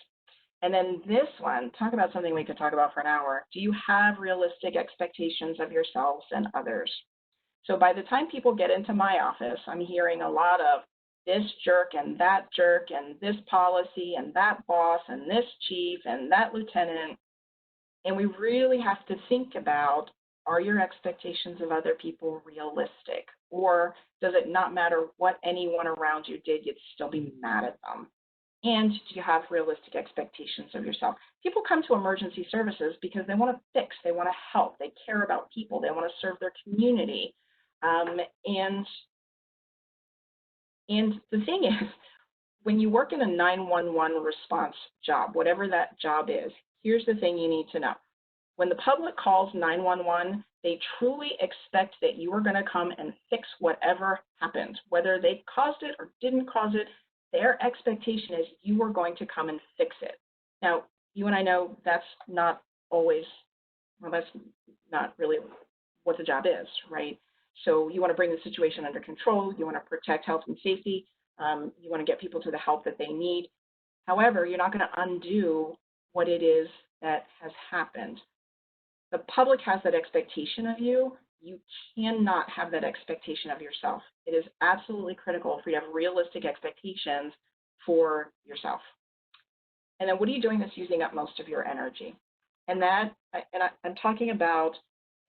And then this one, talk about something we could talk about for an hour. Do you have realistic expectations of yourselves and others? So by the time people get into my office, I'm hearing a lot of this jerk and this policy and that boss and this chief and that lieutenant. And we really have to think about, are your expectations of other people realistic? Or does it not matter what anyone around you did, you'd still be mad at them? And do you have realistic expectations of yourself? People come to emergency services because they want to fix, they want to help, they care about people, they want to serve their community. And the thing is, when you work in a 911 response job, whatever that job is, here's the thing you need to know. When the public calls 911, they truly expect that you are going to come and fix whatever happened, whether they caused it or didn't cause it. Their expectation is you are going to come and fix it. Now, you and I know that's not always, well, that's not really what the job is, right? So you want to bring the situation under control. You want to protect health and safety. You want to get people to the help that they need. However, you're not going to undo what it is that has happened. The public has that expectation of you. You cannot have that expectation of yourself. It is absolutely critical for you to have realistic expectations for yourself. And then what are you doing that's using up most of your energy? And I'm talking about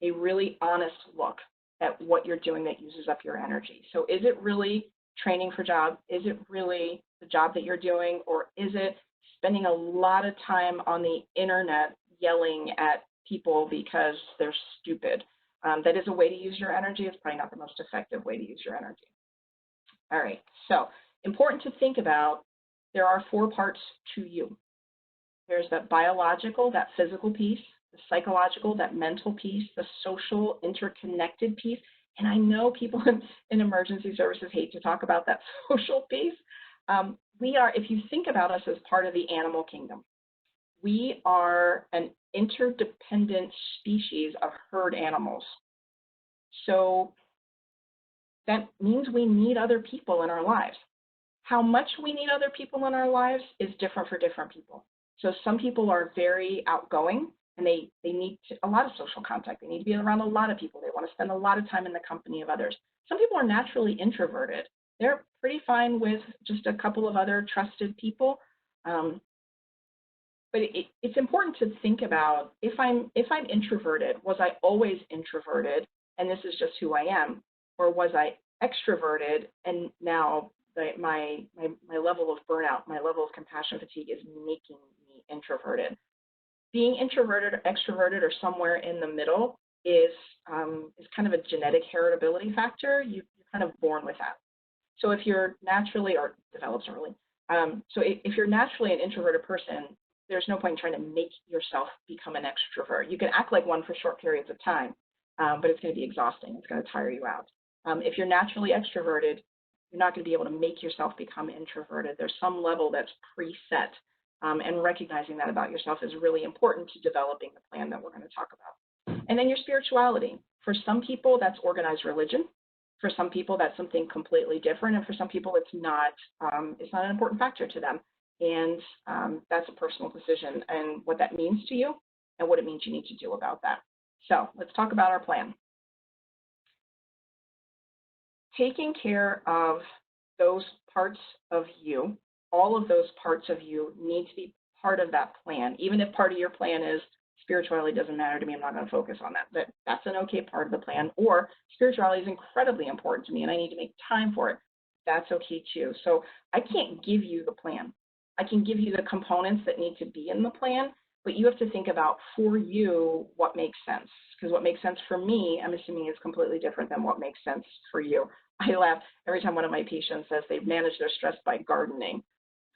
a really honest look at what you're doing that uses up your energy. So is it really training for job? Is it really the job that you're doing? Or is it spending a lot of time on the internet yelling at people because they're stupid? That is a way to use your energy. It's probably not the most effective way to use your energy. All right, so important to think about, there are 4 parts to you. There's that biological, that physical piece, the psychological, that mental piece, the social, interconnected piece. And I know people in emergency services hate to talk about that social piece. We are, if you think about us as part of the animal kingdom, we are an interdependent species of herd animals. So that means we need other people in our lives. How much we need other people in our lives is different for different people. So some people are very outgoing and they need a lot of social contact. They need to be around a lot of people. They want to spend a lot of time in the company of others. Some people are naturally introverted. They're pretty fine with just a couple of other trusted people. But it's important to think about, if I'm introverted, was I always introverted and this is just who I am? Or was I extroverted and now my level of burnout, my level of compassion fatigue is making me introverted? Being introverted or extroverted or somewhere in the middle is kind of a genetic heritability factor. You're kind of born with that. So if you're naturally, or develops early, so if you're naturally an introverted person, there's no point in trying to make yourself become an extrovert. You can act like one for short periods of time, but it's going to be exhausting. It's going to tire you out. If you're naturally extroverted, you're not going to be able to make yourself become introverted. There's some level that's preset, and recognizing that about yourself is really important to developing the plan that we're going to talk about. And then your spirituality. For some people, that's organized religion. For some people, that's something completely different, and for some people, it's not an important factor to them. And that's a personal decision and what that means to you and what it means you need to do about that. So let's talk about our plan. Taking care of those parts of you, all of those parts of you need to be part of that plan. Even if part of your plan is spirituality doesn't matter to me, I'm not going to focus on that. That's an okay part of the plan. Or spirituality is incredibly important to me and I need to make time for it. That's okay too. So I can't give you the plan. I can give you the components that need to be in the plan, but you have to think about for you what makes sense. Because what makes sense for me, I'm assuming, is completely different than what makes sense for you. I laugh every time one of my patients says they've managed their stress by gardening.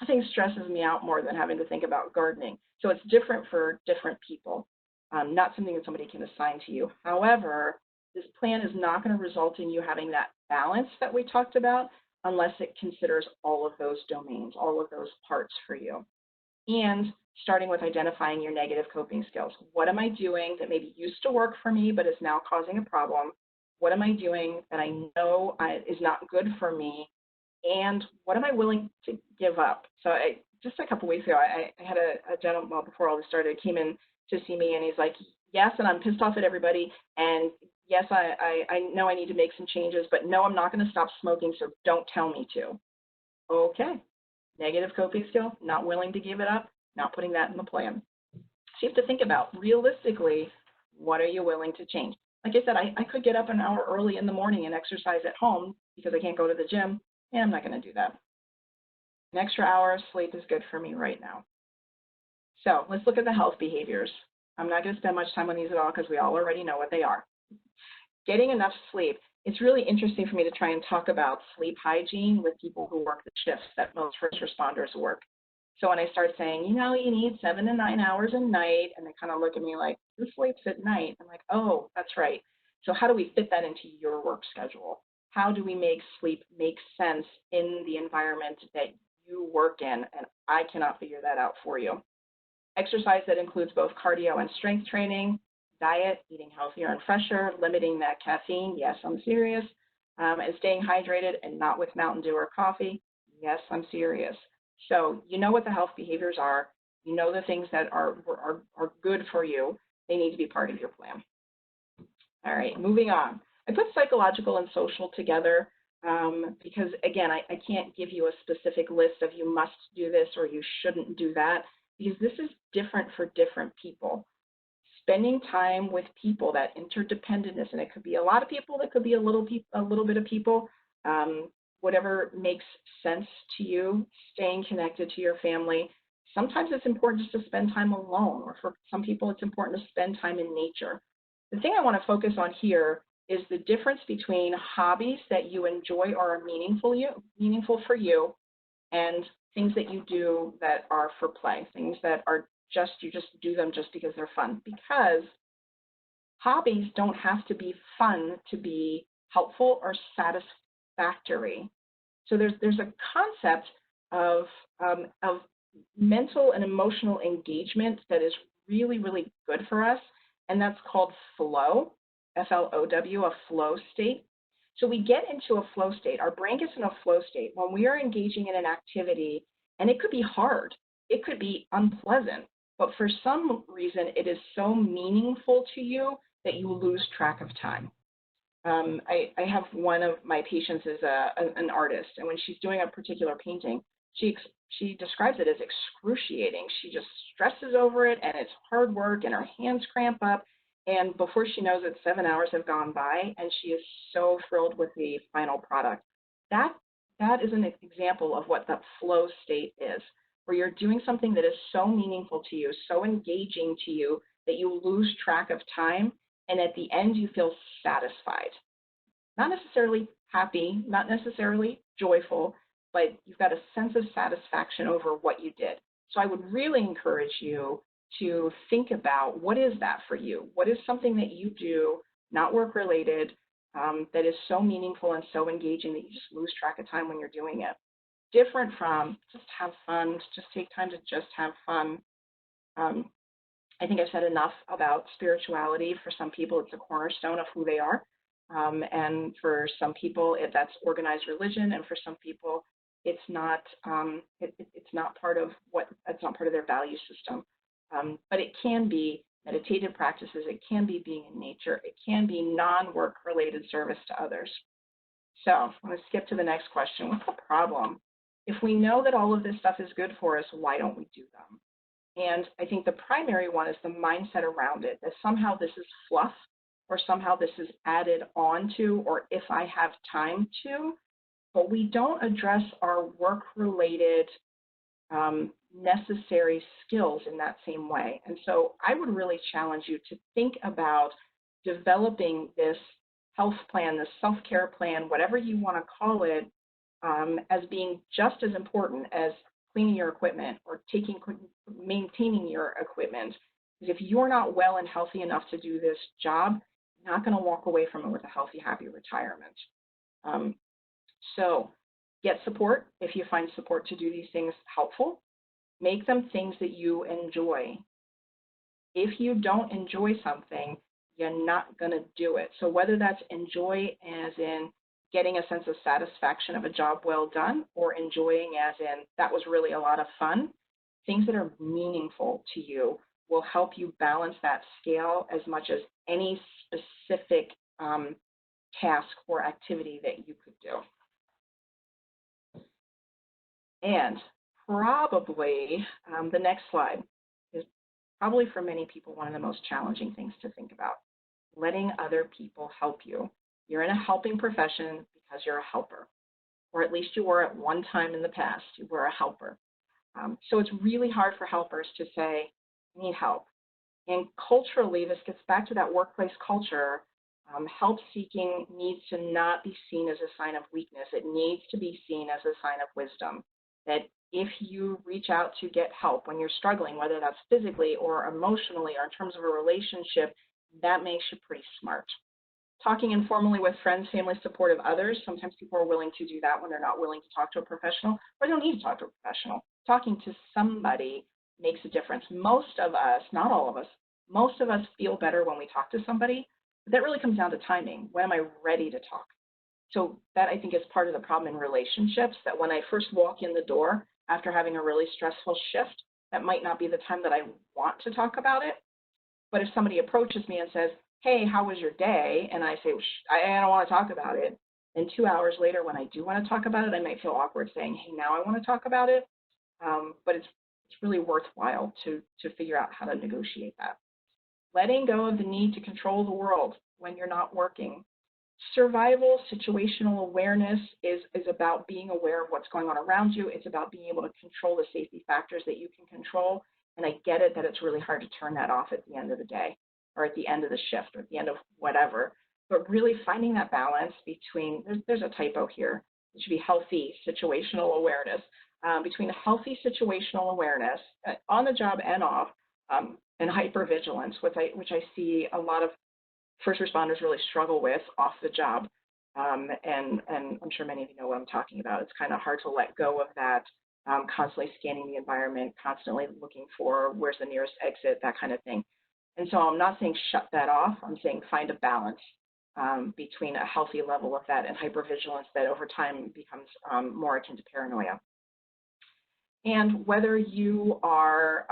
Nothing stresses me out more than having to think about gardening. So it's different for different people, not something that somebody can assign to you. However, this plan is not going to result in you having that balance that we talked about unless it considers all of those domains, all of those parts for you. And starting with identifying your negative coping skills. What am I doing that maybe used to work for me but is now causing a problem? What am I doing that I know is not good for me? And what am I willing to give up? So just a couple weeks ago, I had a gentleman, well, before all this started, came in to see me and he's like, yes, and I'm pissed off at everybody, and yes, I know I need to make some changes, but no, I'm not going to stop smoking, so don't tell me to. Okay, negative coping skill, not willing to give it up, not putting that in the plan. So you have to think about, realistically, what are you willing to change? Like I said, I could get up an hour early in the morning and exercise at home because I can't go to the gym, and I'm not going to do that. An extra hour of sleep is good for me right now. So let's look at the health behaviors. I'm not going to spend much time on these at all because we all already know what they are. Getting enough sleep. It's really interesting for me to try and talk about sleep hygiene with people who work the shifts that most first responders work. So when I start saying, you know, you need 7 to 9 hours a night, and they kind of look at me like, who sleeps at night? I'm like, oh, that's right. So how do we fit that into your work schedule? How do we make sleep make sense in the environment that you work in? And I cannot figure that out for you. Exercise that includes both cardio and strength training, diet, eating healthier and fresher, limiting that caffeine, yes, I'm serious, and staying hydrated and not with Mountain Dew or coffee, yes, I'm serious. So you know what the health behaviors are, you know the things that are good for you, they need to be part of your plan. All right, moving on. I put psychological and social together because, again, I can't give you a specific list of you must do this or you shouldn't do that, because this is different for different people. Spending time with people, that interdependentness, and it could be a lot of people, it could be a little bit of people, whatever makes sense to you, staying connected to your family. Sometimes it's important just to spend time alone, or for some people it's important to spend time in nature. The thing I want to focus on here is the difference between hobbies that you enjoy or are meaningful for you, and things that you do that are for play, things that are you just do them just because they're fun. Because hobbies don't have to be fun to be helpful or satisfactory. So there's a concept of mental and emotional engagement that is really, really good for us, and that's called flow, F-L-O-W, a flow state. So we get into a flow state. Our brain gets in a flow state when we are engaging in an activity, and it could be hard. It could be unpleasant. But for some reason, it is so meaningful to you that you lose track of time. I have one of my patients is an artist, and when she's doing a particular painting, she describes it as excruciating. She just stresses over it, and it's hard work, and her hands cramp up. And before she knows it, 7 hours have gone by, and she is so thrilled with the final product. That is an example of what the flow state is, where you're doing something that is so meaningful to you, so engaging to you, that you lose track of time, and at the end you feel satisfied. Not necessarily happy, not necessarily joyful, but you've got a sense of satisfaction over what you did. So I would really encourage you to think about, what is that for you? What is something that you do, not work-related, that is so meaningful and so engaging that you just lose track of time when you're doing it? Different from just have fun, just take time to just have fun. I think I've said enough about spirituality. For some people, it's a cornerstone of who they are. And for some people, that's organized religion, and for some people, it's not. It's not part of their value system. But it can be meditative practices. It can be being in nature. It can be non-work related service to others. So I'm going to skip to the next question. What's the problem? If we know that all of this stuff is good for us, why don't we do them? And I think the primary one is the mindset around it, that somehow this is fluff, or somehow this is added on to, or if I have time to, but we don't address our work-related necessary skills in that same way. And so I would really challenge you to think about developing this health plan, this self-care plan, whatever you want to call it, as being just as important as cleaning your equipment or maintaining your equipment. Because if you're not well and healthy enough to do this job, you're not going to walk away from it with a healthy, happy retirement. So get support if you find support to do these things helpful. Make them things that you enjoy. If you don't enjoy something, you're not going to do it. So whether that's enjoy as in getting a sense of satisfaction of a job well done, or enjoying as in that was really a lot of fun, things that are meaningful to you will help you balance that scale as much as any specific task or activity that you could do. And probably the next slide is probably for many people one of the most challenging things to think about: letting other people help you. You're in a helping profession because you're a helper, or at least you were at one time in the past. You were a helper. So it's really hard for helpers to say, I need help. And culturally, this gets back to that workplace culture. Help seeking needs to not be seen as a sign of weakness. It needs to be seen as a sign of wisdom. That if you reach out to get help when you're struggling, whether that's physically or emotionally or in terms of a relationship, that makes you pretty smart. Talking informally with friends, family, supportive others. Sometimes people are willing to do that when they're not willing to talk to a professional, or they don't need to talk to a professional. Talking to somebody makes a difference. Most of us, not all of us, most of us feel better when we talk to somebody. But that really comes down to timing. When am I ready to talk? So that, I think, is part of the problem in relationships, that when I first walk in the door after having a really stressful shift, that might not be the time that I want to talk about it. But if somebody approaches me and says, hey, how was your day? And I say, I don't want to talk about it. And 2 hours later, when I do want to talk about it, I might feel awkward saying, hey, now I want to talk about it. But it's really worthwhile to figure out how to negotiate that. Letting go of the need to control the world when you're not working. Survival, situational awareness is about being aware of what's going on around you. It's about being able to control the safety factors that you can control. And I get it that it's really hard to turn that off at the end of the day, or at the end of the shift, or at the end of whatever. But really finding that balance between, there's a typo here. It should be healthy situational awareness. Between healthy situational awareness on the job and off, and hypervigilance, which I see a lot of first responders really struggle with off the job. And I'm sure many of you know what I'm talking about. It's kind of hard to let go of that, constantly scanning the environment, constantly looking for where's the nearest exit, that kind of thing. And so I'm not saying shut that off. I'm saying find a balance. between a healthy level of that and hypervigilance that over time becomes more akin to paranoia. And whether you are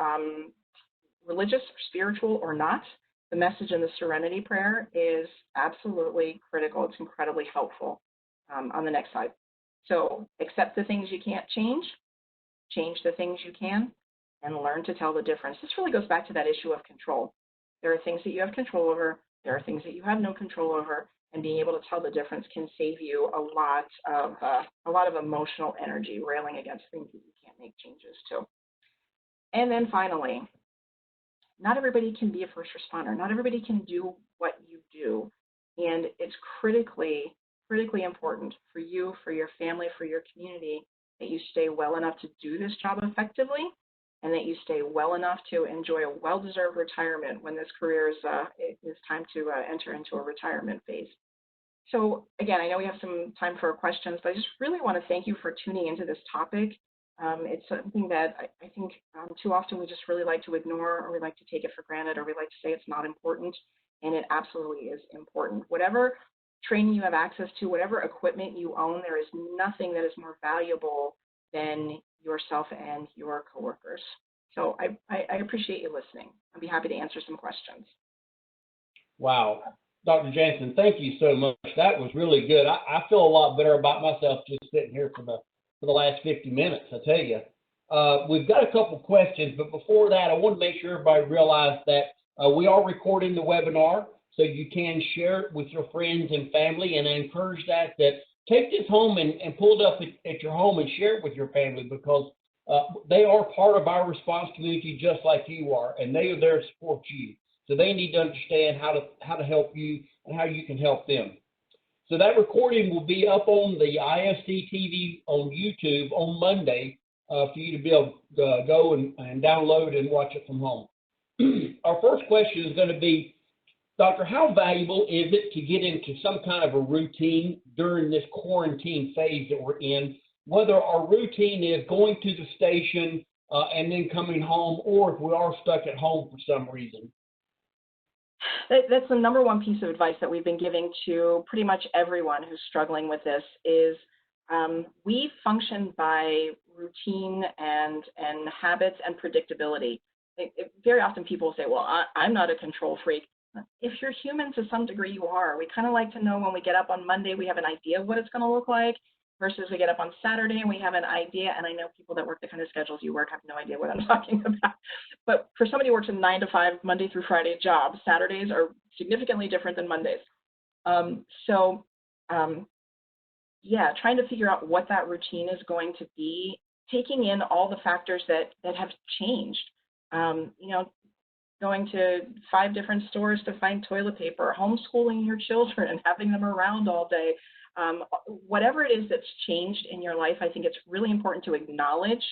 religious, spiritual, or not, the message in the Serenity Prayer is absolutely critical. It's incredibly helpful. On the next slide. So accept the things you can't change the things you can, and learn to tell the difference. This really goes back to that issue of control. There are things that you have control over, there are things that you have no control over, and being able to tell the difference can save you a lot of emotional energy railing against things that you can't make changes to. And then finally, not everybody can be a first responder. Not everybody can do what you do. And it's critically important for you, for your family, for your community, that you stay well enough to do this job effectively, and that you stay well enough to enjoy a well-deserved retirement when this career is time to enter into a retirement phase. So again, I know we have some time for questions, but I just really want to thank you for tuning into this topic. It's something that I think too often we just really like to ignore, or we like to take it for granted, or we like to say it's not important, and it absolutely is important. Whatever training you have access to, whatever equipment you own, there is nothing that is more valuable than yourself and your coworkers. So I appreciate you listening. I'd be happy to answer some questions. Wow. Dr. Jansen, thank you so much. That was really good. I feel a lot better about myself just sitting here for the last 50 minutes, I tell you. We've got a couple questions, but before that, I want to make sure everybody realizes that we are recording the webinar, so you can share it with your friends and family, and I encourage that take this home and pull it up at your home and share it with your family, because they are part of our response community just like you are, and they are there to support you. So they need to understand how to help you and how you can help them. So that recording will be up on the IFC TV on YouTube on Monday for you to be able to go and download and watch it from home. Our first question is going to be, Doctor, how valuable is it to get into some kind of a routine during this quarantine phase that we're in, whether our routine is going to the station and then coming home, or if we are stuck at home for some reason? That's the number one piece of advice that we've been giving to pretty much everyone who's struggling with this is we function by routine and habits and predictability. Very often people say, well, I'm not a control freak. If you're human to some degree, you are. We kind of like to know when we get up on Monday, we have an idea of what it's going to look like, versus we get up on Saturday and we have an idea. And I know people that work the kind of schedules you work have no idea what I'm talking about. But for somebody who works a 9 to 5, Monday through Friday job, Saturdays are significantly different than Mondays. Yeah, trying to figure out what that routine is going to be, taking in all the factors that have changed. Going to 5 different stores to find toilet paper, homeschooling your children and having them around all day. Whatever it is that's changed in your life, I think it's really important to acknowledge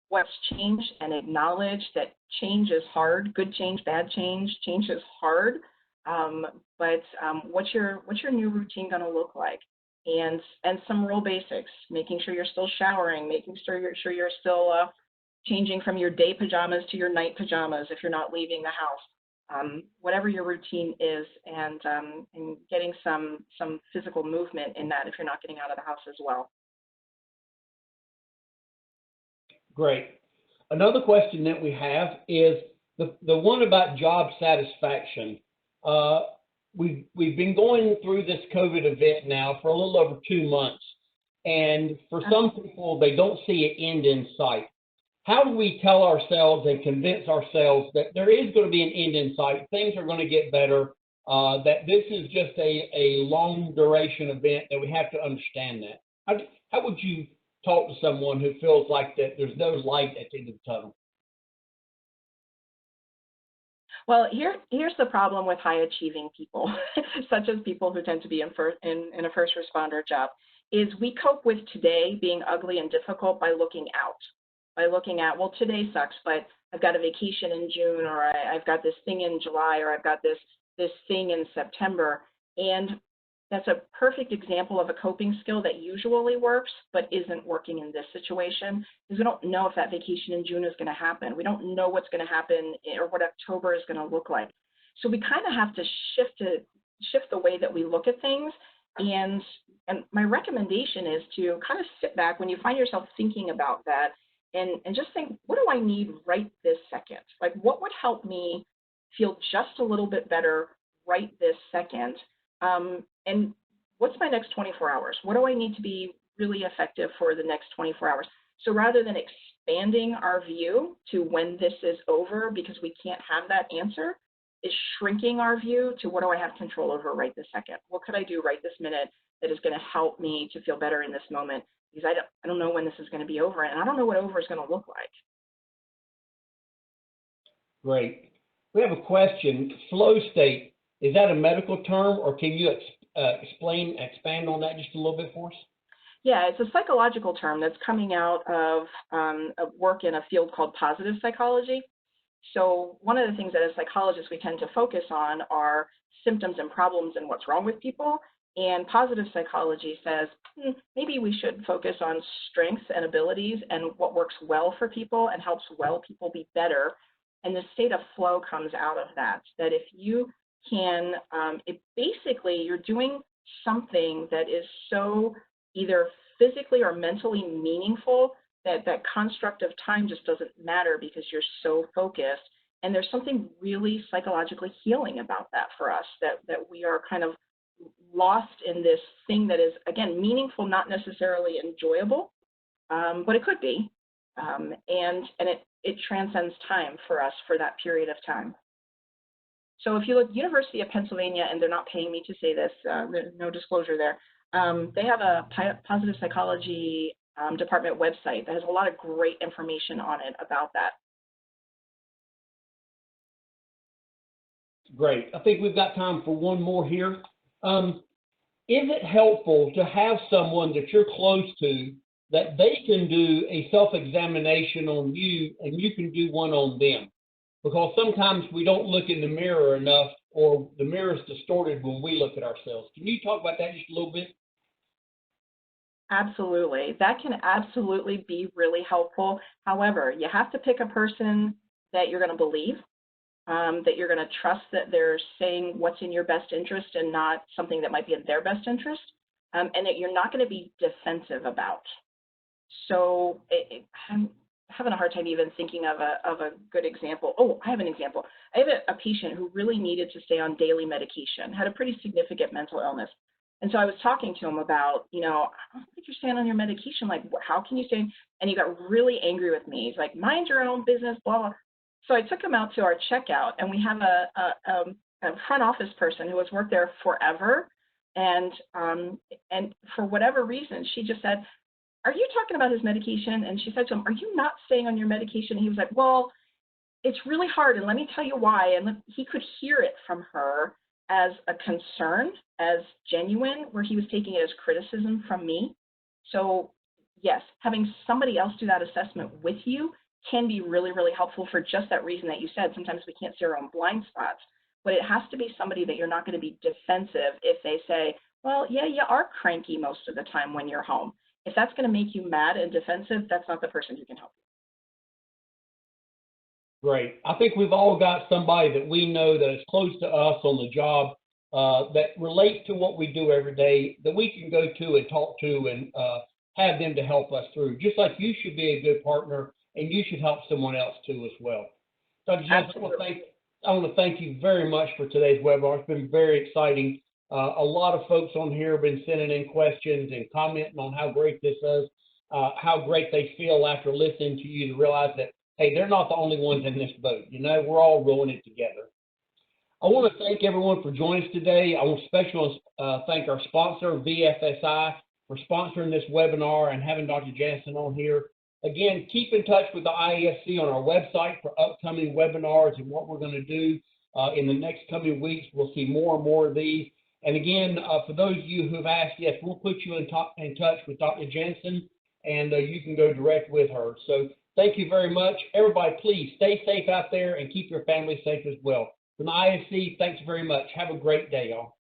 what's changed and acknowledge that change is hard. Good change, bad change, change is hard. But what's your new routine going to look like? And some real basics, making sure you're still showering, making sure you're still changing from your day pajamas to your night pajamas if you're not leaving the house. Whatever your routine is, and getting some physical movement in that if you're not getting out of the house as well. Great. Another question that we have is the one about job satisfaction. We've been going through this COVID event now for a little over 2 months, and for some people, they don't see an end in sight. How do we tell ourselves and convince ourselves that there is going to be an end in sight, things are going to get better, that this is just a long duration event, that we have to understand that? How would you talk to someone who feels like that there's no light at the end of the tunnel? Well, here's the problem with high-achieving people, such as people who tend to be in a first responder job, is we cope with today being ugly and difficult by looking out. By looking at, well, today sucks, but I've got a vacation in June, or I've got this thing in July, or I've got this thing in September. And that's a perfect example of a coping skill that usually works, but isn't working in this situation, because we don't know if that vacation in June is going to happen. We don't know what's going to happen or what October is going to look like. So we kind of have to shift it shift the way that we look at things. And my recommendation is to kind of sit back when you find yourself thinking about that and just think, what do I need right this second? Like, what would help me feel just a little bit better right this second? And what's my next 24 hours? What do I need to be really effective for the next 24 hours? So rather than expanding our view to when this is over because we can't have that answer, is shrinking our view to what do I have control over right this second? What could I do right this minute that is going to help me to feel better in this moment? Because I don't know when this is going to be over, and I don't know what over is going to look like. Great. We have a question. Flow state, is that a medical term, or can you expand on that just a little bit for us? Yeah, it's a psychological term that's coming out of work in a field called positive psychology. So one of the things that as psychologists we tend to focus on are symptoms and problems and what's wrong with people. And positive psychology says maybe we should focus on strengths and abilities and what works well for people and helps well people be better. And the state of flow comes out of that, that if you can, basically you're doing something that is so either physically or mentally meaningful that construct of time just doesn't matter because you're so focused. And there's something really psychologically healing about that for us, that we are kind of lost in this thing that is, again, meaningful, not necessarily enjoyable, but it could be. And it transcends time for us for that period of time. So if you look, University of Pennsylvania, and they're not paying me to say this, there's no disclosure there, they have a positive psychology department website that has a lot of great information on it about that. Great. I think we've got time for one more here. Is it helpful to have someone that you're close to that they can do a self-examination on you and you can do one on them? Because sometimes we don't look in the mirror enough, or the mirror is distorted when we look at ourselves. Can you talk about that just a little bit? Absolutely. That can absolutely be really helpful. However, you have to pick a person that you're going to believe, that you're going to trust that they're saying what's in your best interest and not something that might be in their best interest, and that you're not going to be defensive about. So I'm having a hard time even thinking of a good example. Oh, I have an example. I have a patient who really needed to stay on daily medication, had a pretty significant mental illness. And so I was talking to him about, I don't think you're staying on your medication. Like, how can you stay? And he got really angry with me. He's like, mind your own business, blah, blah. So I took him out to our checkout, and we have a front office person who has worked there forever. And for whatever reason, she just said, are you talking about his medication? And she said to him, are you not staying on your medication? And he was like, well, it's really hard, and let me tell you why. And he could hear it from her as a concern, as genuine, where he was taking it as criticism from me. So yes, having somebody else do that assessment with you can be really, really helpful for just that reason that you said. Sometimes we can't see our own blind spots, but it has to be somebody that you're not going to be defensive if they say, well, yeah, you are cranky most of the time when you're home. If that's going to make you mad and defensive, that's not the person who can help you. Great. I think we've all got somebody that we know that is close to us on the job that relates to what we do every day, that we can go to and talk to and have them to help us through, just like you should be a good partner and you should help someone else too as well. Dr. Jansen, I want to thank you very much for today's webinar. It's been very exciting. A lot of folks on here have been sending in questions and commenting on how great this is, how great they feel after listening to you to realize that, hey, they're not the only ones in this boat. We're all rowing it together. I want to thank everyone for joining us today. I want to especially thank our sponsor, VFSI, for sponsoring this webinar and having Dr. Jansen on here. Again, keep in touch with the IASC on our website for upcoming webinars and what we're going to do in the next coming weeks. We'll see more and more of these. And again, for those of you who have asked, yes, we'll put you in touch with Dr. Jansen, and you can go direct with her. So thank you very much. Everybody, please stay safe out there and keep your family safe as well. From the ISC, thanks very much. Have a great day, y'all.